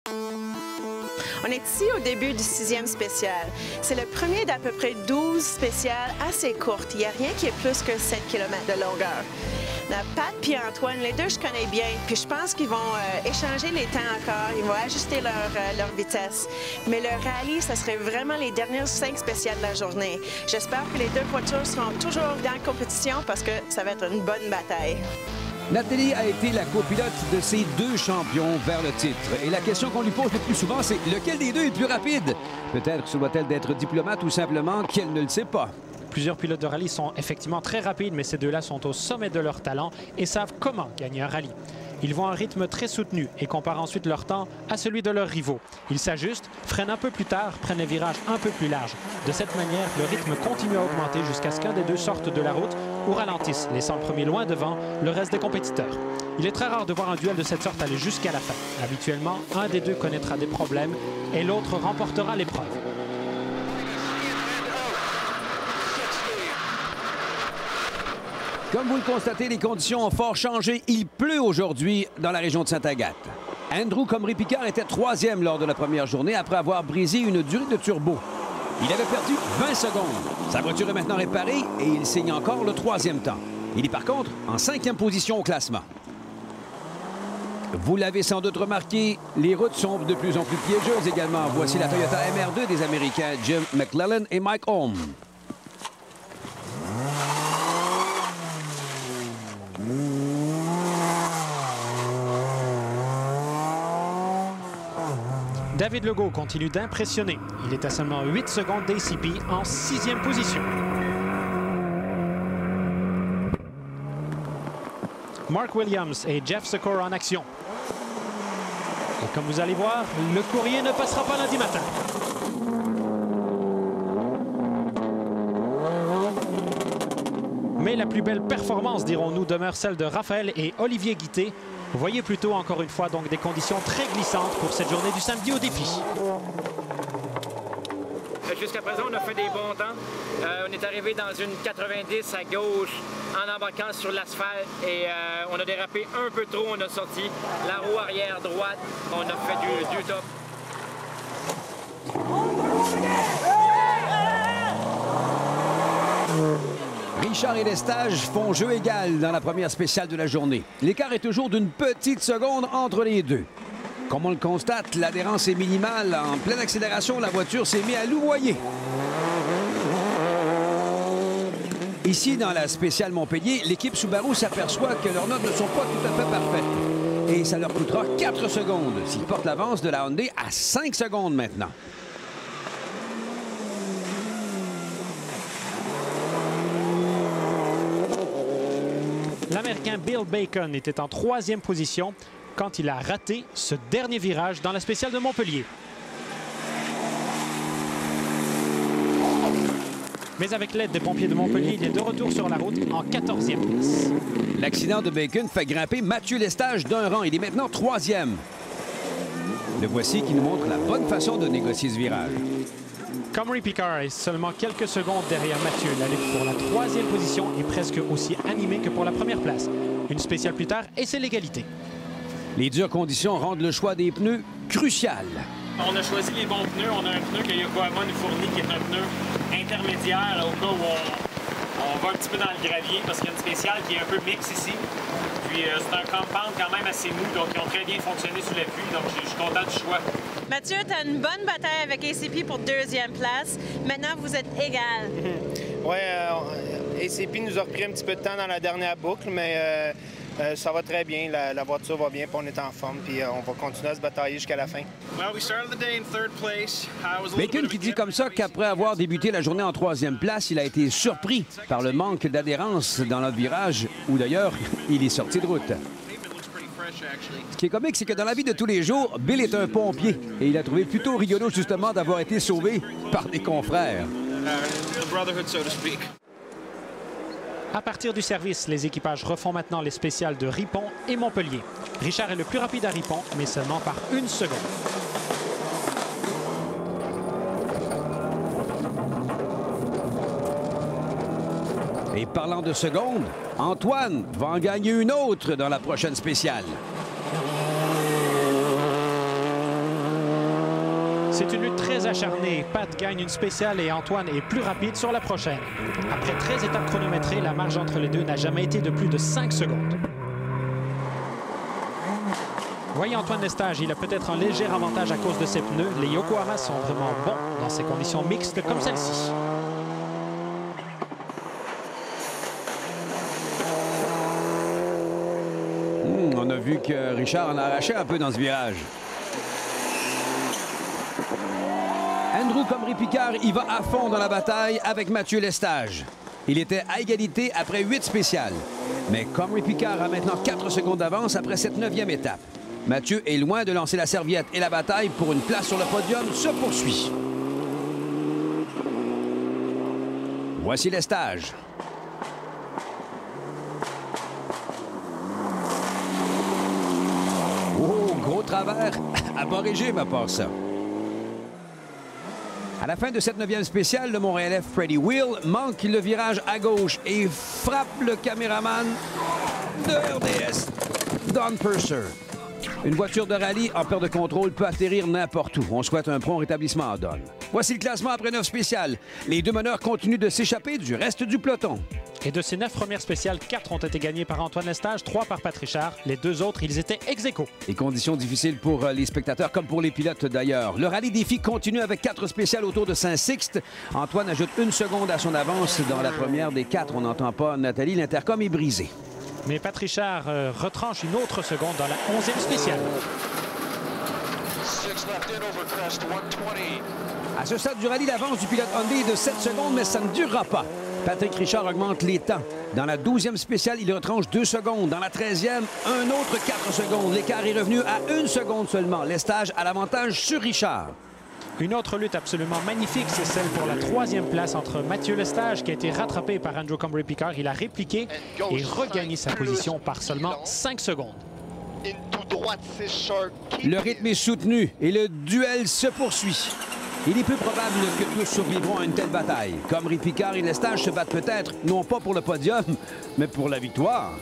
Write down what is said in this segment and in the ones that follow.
On est ici au début du 6e spécial. C'est le premier d'à peu près 12 spéciales assez courtes. Il n'y a rien qui est plus que 7 km de longueur. Pat et Antoine, les deux, je connais bien. Puis je pense qu'ils vont échanger les temps encore. Ils vont ajuster leur vitesse. Mais le rallye, ça serait vraiment les dernières 5 spéciales de la journée. J'espère que les deux voitures seront toujours dans la compétition parce que ça va être une bonne bataille. Nathalie a été la copilote de ces deux champions vers le titre. Et la question qu'on lui pose le plus souvent, c'est lequel des deux est le plus rapide? Peut-être se doit-elle d'être diplomate ou simplement qu'elle ne le sait pas. Plusieurs pilotes de rallye sont effectivement très rapides, mais ces deux-là sont au sommet de leur talent et savent comment gagner un rallye. Ils vont à un rythme très soutenu et comparent ensuite leur temps à celui de leurs rivaux. Ils s'ajustent, freinent un peu plus tard, prennent un virage un peu plus large. De cette manière, le rythme continue à augmenter jusqu'à ce qu'un des deux sorte de la route ou ralentisse, laissant le premier loin devant le reste des compétiteurs. Il est très rare de voir un duel de cette sorte aller jusqu'à la fin. Habituellement, un des deux connaîtra des problèmes et l'autre remportera l'épreuve. Comme vous le constatez, les conditions ont fort changé. Il pleut aujourd'hui dans la région de Sainte-Agathe. Andrew Comrie-Picard était 3e lors de la première journée après avoir brisé une durée de turbo. Il avait perdu 20 secondes. Sa voiture est maintenant réparée et il signe encore le 3e temps. Il est par contre en 5e position au classement. Vous l'avez sans doute remarqué, les routes sont de plus en plus piégeuses également. Voici la Toyota MR2 des Américains Jim McClellan et Mike Holm. David Legault continue d'impressionner. Il est à seulement 8 secondes d'ACP en 6e position. Mark Williams et Jeff Secor en action. Et comme vous allez voir, le courrier ne passera pas lundi matin. Mais la plus belle performance, dirons-nous, demeure celle de Raphaël et Olivier Guité. Vous voyez plutôt, encore une fois, donc des conditions très glissantes pour cette journée du samedi au défi. Jusqu'à présent, on a fait des bons temps. On est arrivé dans une 90 à gauche en embarquant sur l'asphalte et on a dérapé un peu trop. On a sorti la roue arrière droite. On a fait du top. Richard et Lestage font jeu égal dans la première spéciale de la journée. L'écart est toujours d'une petite seconde entre les deux. Comme on le constate, l'adhérence est minimale. En pleine accélération, la voiture s'est mise à louvoyer. Ici, dans la spéciale Montpellier, l'équipe Subaru s'aperçoit que leurs notes ne sont pas tout à fait parfaites. Et ça leur coûtera 4 secondes s'ils portent l'avance de la Hyundai à 5 secondes maintenant. L'Américain Bill Bacon était en 3e position quand il a raté ce dernier virage dans la spéciale de Montpellier. Mais avec l'aide des pompiers de Montpellier, il est de retour sur la route en 14e place. L'accident de Bacon fait grimper Mathieu Lestage d'un rang. Il est maintenant 3e. Le voici qui nous montre la bonne façon de négocier ce virage. Comrie-Picard est seulement quelques secondes derrière Mathieu. La lutte pour la 3e position est presque aussi animée que pour la première place. Une spéciale plus tard et c'est l'égalité. Les dures conditions rendent le choix des pneus crucial. On a choisi les bons pneus. On a un pneu que Yokohama nous fournit qui est un pneu intermédiaire au cas où on va un petit peu dans le gravier parce qu'il y a une spéciale qui est un peu mix ici. Puis c'est un compound quand même assez mou, donc ils ont très bien fonctionné sous la pluie. Donc je suis content du choix. Mathieu, tu as une bonne bataille avec ACP pour 2e place. Maintenant, vous êtes égal. Oui, ACP nous a repris un petit peu de temps dans la dernière boucle, mais ça va très bien. La voiture va bien, puis on est en forme, puis on va continuer à se batailler jusqu'à la fin. Bacon qui dit comme ça qu'après avoir débuté la journée en 3e place, il a été surpris par le manque d'adhérence dans le virage, où d'ailleurs, il est sorti de route. Ce qui est comique, c'est que dans la vie de tous les jours, Bill est un pompier et il a trouvé plutôt rigolo justement d'avoir été sauvé par des confrères. À partir du service, les équipages refont maintenant les spéciales de Ripon et Montpellier. Richard est le plus rapide à Ripon, mais seulement par 1 seconde. Et parlant de secondes, Antoine va en gagner une autre dans la prochaine spéciale. C'est une lutte très acharnée. Pat gagne une spéciale et Antoine est plus rapide sur la prochaine. Après 13 étapes chronométrées, la marge entre les deux n'a jamais été de plus de 5 secondes. Voyez Antoine Lestage, il a peut-être un léger avantage à cause de ses pneus. Les Yokohama sont vraiment bons dans ces conditions mixtes comme celle-ci. On a vu que Richard en a arraché un peu dans ce virage. Andrew Comrie-Picard, il va à fond dans la bataille avec Mathieu Lestage. Il était à égalité après 8 spéciales. Mais Comrie-Picard a maintenant 4 secondes d'avance après cette 9e étape. Mathieu est loin de lancer la serviette et la bataille pour une place sur le podium se poursuit. Voici Lestage. Oh, gros travers à bas régime à part ça. À la fin de cette 9e spéciale, le Montréalais Freddie Wheel manque le virage à gauche et frappe le caméraman de RDS, Don Purser. Une voiture de rallye en perte de contrôle peut atterrir n'importe où. On souhaite un prompt rétablissement à Don. Voici le classement après 9 spéciales. Les deux meneurs continuent de s'échapper du reste du peloton. Et de ces 9 premières spéciales, 4 ont été gagnées par Antoine Lestage, 3 par Pat Richard. Les 2 autres, ils étaient ex-aequo. Des conditions difficiles pour les spectateurs comme pour les pilotes d'ailleurs. Le rallye défi continue avec 4 spéciales autour de Saint-Sixte. Antoine ajoute 1 seconde à son avance dans la première des 4. On n'entend pas Nathalie, l'intercom est brisé. Mais Pat Richard retranche une autre seconde dans la 11e spéciale. À ce stade du rallye, l'avance du pilote Hyundai est de 7 secondes, mais ça ne durera pas. Patrick Richard augmente les temps. Dans la 12e spéciale, il retranche 2 secondes. Dans la 13e, un autre 4 secondes. L'écart est revenu à 1 seconde seulement. Lestage a l'avantage sur Richard. Une autre lutte absolument magnifique, c'est celle pour la 3e place entre Mathieu Lestage, qui a été rattrapé par Andrew Comrie-Picard. Il a répliqué et regagné sa position par seulement 5 secondes. Le rythme est soutenu et le duel se poursuit. Il est peu probable que tous survivront à une telle bataille. Comrie-Picard et Lestage se battent peut-être, non pas pour le podium, mais pour la victoire.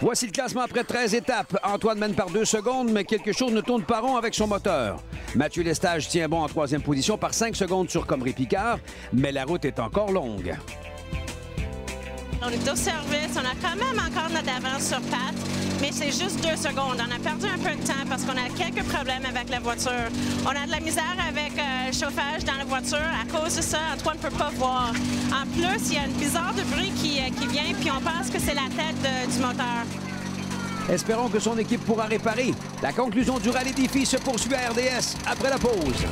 Voici le classement après 13 étapes. Antoine mène par 2 secondes, mais quelque chose ne tourne pas rond avec son moteur. Mathieu Lestage tient bon en 3e position par 5 secondes sur Comrie-Picard, mais la route est encore longue. On est au service, on a quand même encore notre avance sur Pat, mais c'est juste 2 secondes. On a perdu un peu de temps parce qu'on a quelques problèmes avec la voiture. On a de la misère avec le chauffage dans la voiture. À cause de ça, Antoine ne peut pas voir. En plus, il y a une bizarre de bruit qui vient, puis on pense que c'est la tête du moteur. Espérons que son équipe pourra réparer. La conclusion du rallye défi se poursuit à RDS après la pause.